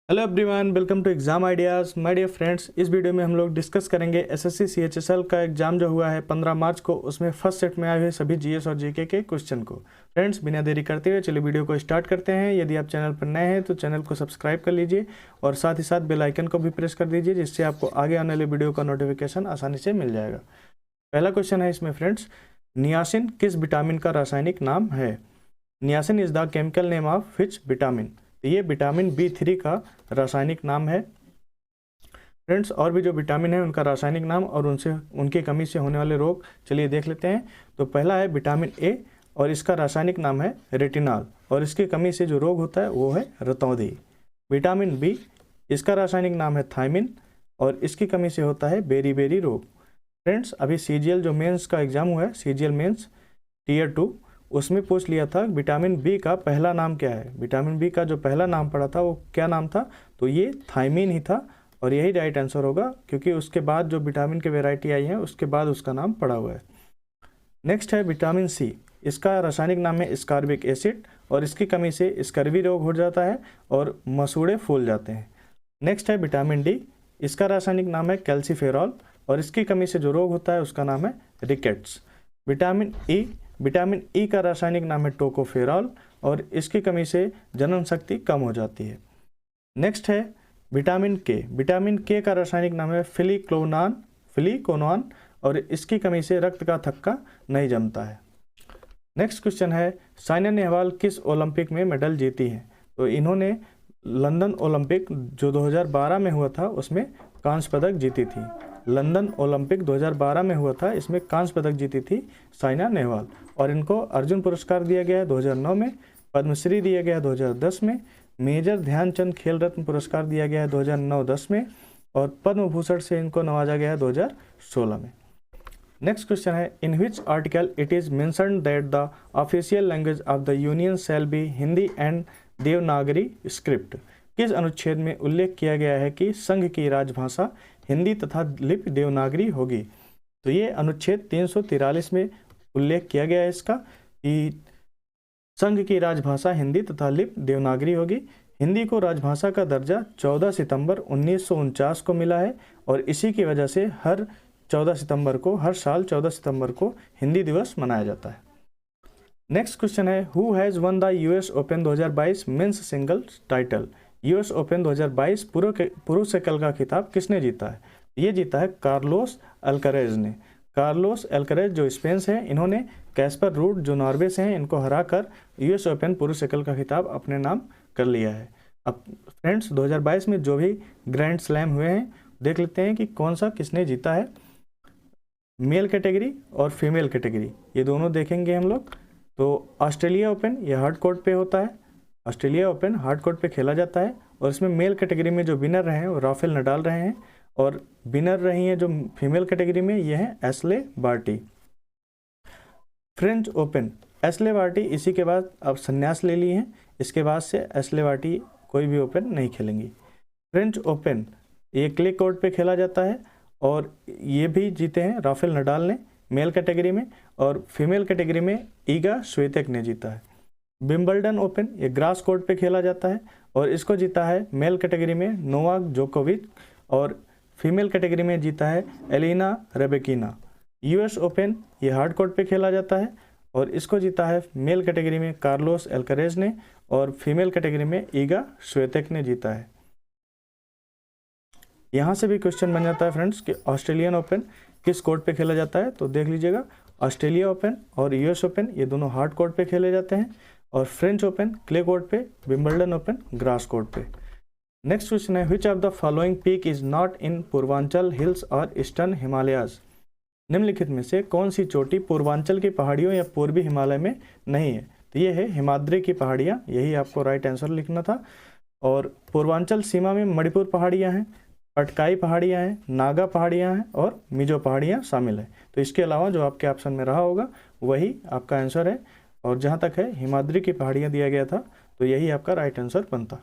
Hello everyone, welcome to exam ideas. My dear friends, इस वीडियो में हम लोग डिस्कस करेंगे एसएससी सीएचएसएल का एग्जाम जो हुआ है 15 मार्च को, उसमें फर्स्ट सेट में आए हुए सभी जीएस और जीके के क्वेश्चन को। फ्रेंड्स, बिना देरी करते हुए चलिए वीडियो को स्टार्ट करते हैं। यदि आप चैनल पर नए हैं तो चैनल को सब्सक्राइब कर लीजिए और साथ ही साथ बेल आइकन को भी प्रेस कर दीजिए, जिससे आपको आगे आने वाले वीडियो का नोटिफिकेशन आसानी से मिल जाएगा। पहला क्वेश्चन है इसमें फ्रेंड्स, नियासिन किस विटामिन का रासायनिक नाम है? Niacin is the chemical name of which vitamin? तो ये विटामिन B3 का रासायनिक नाम है। फ्रेंड्स, और भी जो विटामिन है उनका रासायनिक नाम और उनकी कमी से होने वाले रोग चलिए देख लेते हैं। तो पहला है विटामिन A और इसका रासायनिक नाम है रेटिनॉल और इसकी कमी से जो रोग होता है वो है रतौंधी। विटामिन B, इसका रासायनिक नाम है थायमिन और इसकी कमी से होता है बेरी रोग। फ्रेंड्स, अभी CGL जो मेंस का एग्जाम हुआ है, CGL मेंस टियर 2, उसमें पूछ लिया था विटामिन B का पहला नाम क्या है। विटामिन B का जो पहला नाम पड़ा था वो क्या नाम था? तो ये थायमिन ही था और यही राइट आंसर होगा, क्योंकि उसके बाद जो विटामिन के वैरायटी आई है उसके बाद उसका नाम पड़ा हुआ है। नेक्स्ट है विटामिन C, इसका रासायनिक नाम है स्कारबिक एसिड और इसकी कमी से स्कर्वी रोग हो जाता है और मसूड़े फूल जाते हैं। नेक्स्ट है विटामिन D, इसका रासायनिक नाम है कैल्सीफेरॉल और इसकी कमी से जो रोग होता है उसका नाम है रिकेट्स। विटामिन E का रासायनिक नाम है टोकोफेरॉल और इसकी कमी से जनन शक्ति कम हो जाती है। नेक्स्ट है विटामिन K का रासायनिक नाम है फिलिकोनॉन और इसकी कमी से रक्त का थक्का नहीं जमता है। नेक्स्ट क्वेश्चन है, साइना नेहवाल किस ओलंपिक में मेडल जीती है? तो इन्होंने लंदन ओलंपिक जो 2012 में हुआ था उसमें कांस्य पदक जीती थी। लंदन ओलंपिक 2012 में हुआ था, इसमें कांस्य पदक जीती थी साइना नेहवाल और इनको अर्जुन पुरस्कार दिया गया है 2009 में, पद्मश्री दिया गया है 2010 में, मेजर ध्यानचंद खेल रत्न पुरस्कार दिया गया है 2009-10 में और पद्म भूषण से इनको नवाजा गया है 2016 में। नेक्स्ट क्वेश्चन है, in which article it is mentioned that the official language of the union shall be Hindi and Devanagari script? किस अनुच्छेद में उल्लेख किया गया है कि संघ की राजभाषा हिंदी तथा लिपि देवनागरी होगी? तो ये अनुच्छेद 343 में उल्लेख किया गया है इसका कि संघ की राजभाषा हिंदी तथा लिपि देवनागरी होगी। हिंदी को राजभाषा का दर्जा 14 सितंबर 1949 को मिला है और इसी की वजह से हर साल 14 सितंबर को हिंदी दिवस मनाया जाता है। नेक्स्ट क्वेश्चन है, who has one the US open 2022 men's singles title? US open 2022 पुरुष एकल का खिताब किसने जीता है? ये जीता है कार्लोस अल्करेज ने। कार्लोस अल्करेज जो स्पेन से हैं, इन्होंने कैस्पर रूड जो नॉर्वे से हैं, इनको हराकर US ओपन पुरुष एकल का खिताब अपने नाम कर लिया है। अब फ्रेंड्स, 2022 में जो भी ग्रैंड स्लैम हुए हैं देख लेते हैं कि कौन सा किसने जीता है। मेल कैटेगरी और फीमेल कैटेगरी ये दोनों देखेंगे हम लोग। तो ऑस्ट्रेलिया ओपन ये हार्ड कोर्ट पे होता है, ऑस्ट्रेलिया ओपन हार्ड कोर्ट पे खेला जाता है और इसमें मेल कैटेगरी में जो विनर रहे हैं वो राफेल नडाल रहे हैं और विनर रही हैं जो फीमेल कैटेगरी में ये हैं Ashleigh Barty. French Open Ashleigh Barty इसी के बाद अब संन्यास ले लिए हैं, इसके बाद से एशले बार्टी कोई भी ओपन नहीं खेलेंगी। फ्रेंच ओपन ये क्ले कोर्ट पे खेला जाता है और ये भी जीते हैं राफेल नडाल ने मेल कैटेगरी में और फीमेल कैटेगरी में ईगा स्वितेक ने जीता है। विंबलडन ओपन ये ग्रास कोर्ट पे खेला जाता है और इसको जीता है मेल कैटेगरी में नोवाक जोकोविच और फीमेल कैटेगरी में जीता है एलिना रेबेकिना। US ओपन ये हार्ड कोर्ट पे खेला जाता है और इसको जीता है मेल कैटेगरी में कार्लोस अल्करेज ने और फीमेल कैटेगरी में ईगा स्वितेक ने जीता है। यहाँ से भी क्वेश्चन बन जाता है फ्रेंड्स कि ऑस्ट्रेलियन ओपन किस कोर्ट पे खेला जाता है? तो देख लीजिएगा, ऑस्ट्रेलिया ओपन और US ओपन ये दोनों हार्ड कोर्ट पे खेले जाते हैं और फ्रेंच ओपन क्ले कोर्ट पे, विंबलडन ओपन ग्रास कोर्ट पे। नेक्स्ट क्वेश्चन है, which of the following peak is not in Purvanchal hills और ईस्टर्न हिमालयाज? निम्नलिखित में से कौन सी चोटी पूर्वांचल की पहाड़ियों या पूर्वी हिमालय में नहीं है? तो ये है हिमाद्री की पहाड़ियाँ, यही आपको राइट आंसर लिखना था। और पूर्वांचल सीमा में मणिपुर पहाड़ियाँ हैं, अटकाई पहाड़ियाँ हैं, नागा पहाड़ियाँ हैं और मिजो पहाड़ियाँ शामिल है। तो इसके अलावा जो आपके ऑप्शन में रहा होगा वही आपका आंसर है और जहाँ तक है हिमाद्री की पहाड़ियाँ दिया गया था तो यही आपका राइट आंसर बनता।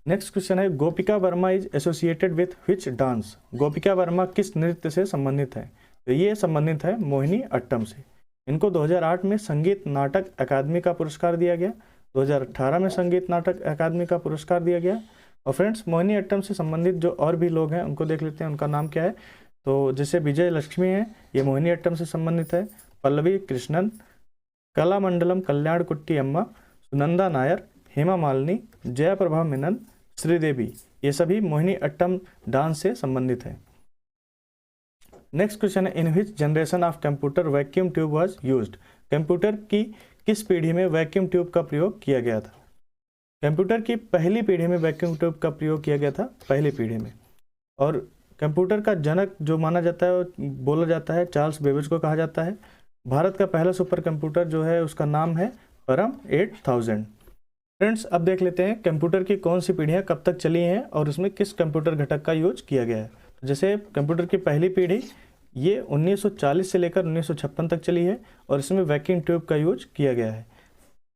नेक्स्ट क्वेश्चन है, गोपिका Verma is associated with which dance? गोपिका वर्मा किस नृत्य से संबंधित है? तो ये संबंधित है मोहिनी अट्टम से। इनको 2008 में संगीत नाटक अकादमी का पुरस्कार दिया गया, 2018 में संगीत नाटक अकादमी का पुरस्कार दिया गया और फ्रेंड्स मोहिनीअट्टम से संबंधित जो और भी लोग हैं उनको देख लेते हैं, उनका नाम क्या है। तो जैसे विजय लक्ष्मी है, ये मोहिनीअट्टम से संबंधित है। पल्लवी कृष्णन, कलामंडलम कल्याण कुट्टी अम्मा, सुनंदा नायर, हेमा मालिनी, जयप्रभा मेनन, श्रीदेवी, ये सभी मोहिनीअट्टम डांस से संबंधित है। नेक्स्ट क्वेश्चन है, in which generation of computer vacuum tube was used. Computer की किस पीढ़ी में वैक्यूम ट्यूब का प्रयोग किया गया था। कंप्यूटर की पहली पीढ़ी में वैक्यूम ट्यूब का प्रयोग किया गया था, पहली पीढ़ी में। और कंप्यूटर का जनक जो माना जाता है, बोला जाता है, चार्ल्स बेबेज को कहा जाता है। भारत का पहला सुपर कंप्यूटर जो है उसका नाम है परम 8000। फ्रेंड्स अब देख लेते हैं कंप्यूटर की कौन सी पीढ़ियाँ कब तक चली हैं और उसमें किस कंप्यूटर घटक का यूज किया गया है। जैसे कंप्यूटर की पहली पीढ़ी ये 1940 से लेकर 1956 तक चली है और इसमें वैक्यूम ट्यूब का यूज किया गया है।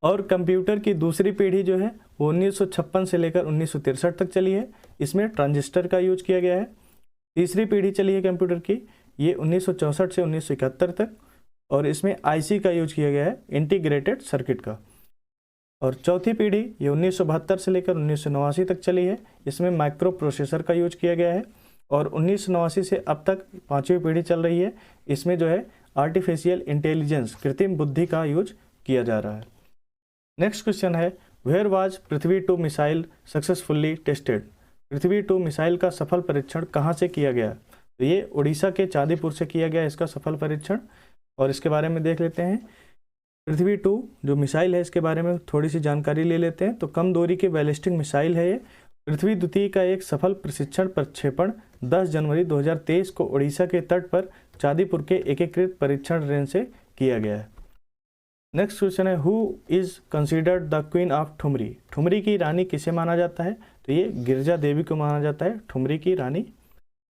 और कंप्यूटर की दूसरी पीढ़ी जो है वो 1956 से लेकर 1963 तक चली है, इसमें ट्रांजिस्टर का यूज किया गया है। तीसरी पीढ़ी चली है कंप्यूटर की, ये 1964 से 1971 तक, और इसमें आईसी का यूज किया गया है, इंटीग्रेटेड सर्किट का। और चौथी पीढ़ी ये 1972 से लेकर 1989 तक चली है, इसमें माइक्रो प्रोसेसर का यूज किया गया है। और 1989 से अब तक पांचवी पीढ़ी चल रही है, इसमें जो है आर्टिफिशियल इंटेलिजेंस, कृत्रिम बुद्धि का यूज किया जा रहा है। नेक्स्ट क्वेश्चन है, where was Prithvi 2 missile successfully tested. Prithvi 2 missile का सफल परीक्षण कहाँ से किया गया। तो ये उड़ीसा के चांदीपुर से किया गया इसका सफल परीक्षण, और इसके बारे में देख लेते हैं। पृथ्वी 2 जो मिसाइल है इसके बारे में थोड़ी सी जानकारी ले लेते हैं। तो कम दूरी की बैलिस्टिक मिसाइल है ये। पृथ्वी द्वितीय का एक सफल प्रशिक्षण प्रक्षेपण 10 जनवरी 2023 को उड़ीसा के तट पर चांदीपुर के एकीकृत परीक्षण रेंज से किया गया है। नेक्स्ट क्वेश्चन है, who is considered the queen of thumri. Thumri की रानी किसे माना जाता है। तो ये गिरजा देवी को माना जाता है, ठुमरी की रानी।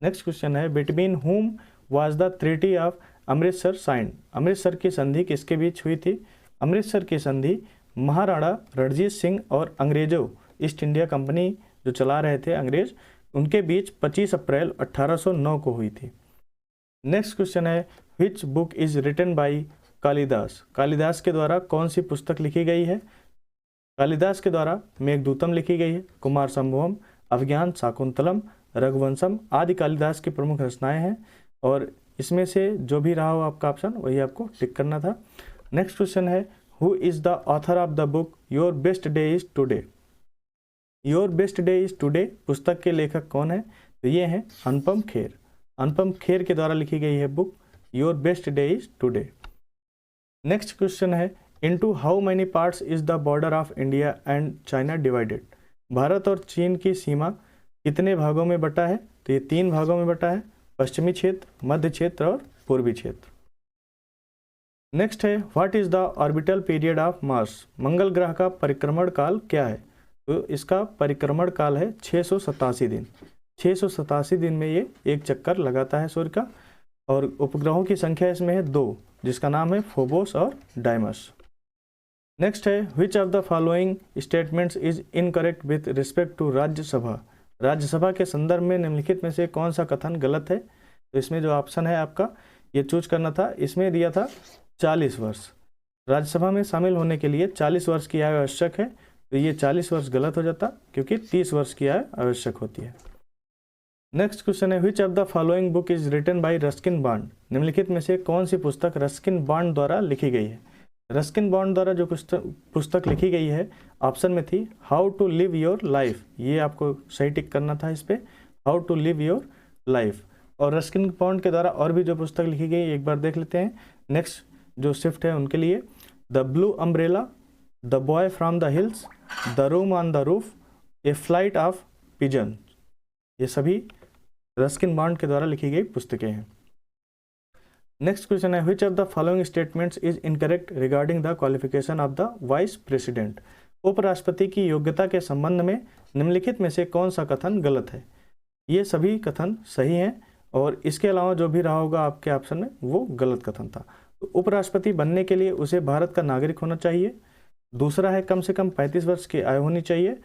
नेक्स्ट क्वेश्चन है, बिटवीन हुम was the treaty of Amritsar signed. Amritsar की संधि किसके बीच हुई थी। अमृतसर की संधि महाराणा रणजीत सिंह और अंग्रेजों, ईस्ट इंडिया कंपनी जो चला रहे थे अंग्रेज, उनके बीच 25 अप्रैल 1809 को हुई थी। नेक्स्ट क्वेश्चन है, which book is written by Kalidas. Kalidas के द्वारा कौन सी पुस्तक लिखी गई है। कालिदास के द्वारा मेघदूतम लिखी गई है, कुमार संभवम, अभिज्ञान, शाकुंतलम, रघुवंशम आदि कालिदास की प्रमुख रचनाएं हैं, और इसमें से जो भी रहा हो आपका ऑप्शन वही आपको टिक करना था। नेक्स्ट क्वेश्चन है, who is the author of the book your best day is today. Your best day is today पुस्तक के लेखक कौन है। तो ये हैं अनुपम खेर। अनुपम खेर के द्वारा लिखी गई है book your best day is today. Next question है, into how many parts is the border of India and China divided. Bharat और चीन की सीमा कितने भागों में बटा है। तो ये 3 भागों में बटा है, पश्चिमी क्षेत्र, मध्य क्षेत्र और पूर्वी क्षेत्र। नेक्स्ट है, what is the orbital period of Mars. मंगल ग्रह का परिक्रमण काल क्या है। तो इसका परिक्रमण काल है 687 दिन। 687 दिन में ये एक चक्कर लगाता है सूर्य का, और उपग्रहों की संख्या इसमें है 2, जिसका नाम है फोबोस और डाइमस। नेक्स्ट है, which of the following statements is incorrect with respect to Rajya Sabha. Rajya Sabha के संदर्भ में निम्नलिखित में से कौन सा कथन गलत है। तो इसमें जो ऑप्शन है आपका ये चूज करना था, इसमें दिया था 40 वर्ष। राज्यसभा में शामिल होने के लिए 40 वर्ष की आयु आवश्यक है, तो ये 40 वर्ष गलत हो जाता, क्योंकि 30 वर्ष की आयु आवश्यक होती है। नेक्स्ट क्वेश्चन है, which of the following book is written by Ruskin Bond. निम्नलिखित में से कौन सी पुस्तक रस्किन बॉन्ड द्वारा लिखी गई है। रस्किन बॉन्ड द्वारा जो पुस्तक लिखी गई है, ऑप्शन में थी how to live your life. ये आपको सही टिक करना था इस पे, how to live your life. और रस्किन बॉन्ड के द्वारा और भी जो पुस्तक लिखी गई एक बार देख लेते हैं। नेक्स्ट जो शिफ्ट है उनके लिए, the blue umbrella, the boy from the hills, the room on the roof, A flight of pigeon. ये सभी रस्किन बॉन्ड के द्वारा लिखी गई पुस्तकें हैं। नेक्स्ट क्वेश्चन है, which of the following statements is incorrect regarding the qualification of the vice president. उपराष्ट्रपति की योग्यता के संबंध में निम्नलिखित में से कौन सा कथन गलत है। ये सभी कथन सही हैं, और इसके अलावा जो भी रहा होगा आपके ऑप्शन में वो गलत कथन था। तो उपराष्ट्रपति बनने के लिए उसे भारत का नागरिक होना चाहिए। दूसरा है, कम से कम 35 वर्ष की आयु होनी चाहिए।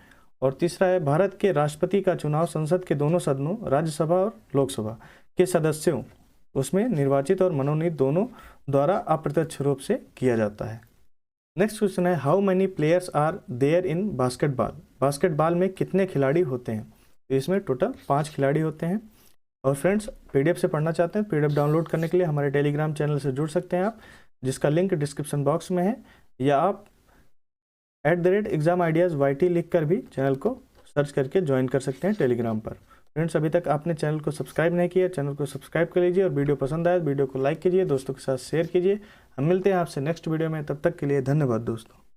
और तीसरा है, भारत के राष्ट्रपति का चुनाव संसद के दोनों सदनों, राज्यसभा और लोकसभा के सदस्यों, उसमें निर्वाचित और मनोनीत दोनों द्वारा अप्रत्यक्ष रूप से किया जाता है। नेक्स्ट क्वेश्चन है, how many players are there in basketball. Basketball में कितने खिलाड़ी होते हैं? तो इसमें टोटल 5 खिलाड़ी होते हैं। और फ्रेंड्स, पीडीएफ से पढ़ना चाहते हैं, पीडीएफ डाउनलोड करने के लिए हमारे टेलीग्राम चैनल से जुड़ सकते हैं आप, जिसका लिंक डिस्क्रिप्शन बॉक्स में है, या आप @examideas लिख कर भी चैनल को सर्च करके ज्वाइन कर सकते हैं टेलीग्राम पर। फ्रेंड्स, अभी तक आपने चैनल को सब्सक्राइब नहीं किया, चैनल को सब्सक्राइब कर लीजिए, और वीडियो पसंद आए वीडियो को लाइक कीजिए, दोस्तों के साथ शेयर कीजिए। हम मिलते हैं आपसे नेक्स्ट वीडियो में, तब तक के लिए धन्यवाद दोस्तों।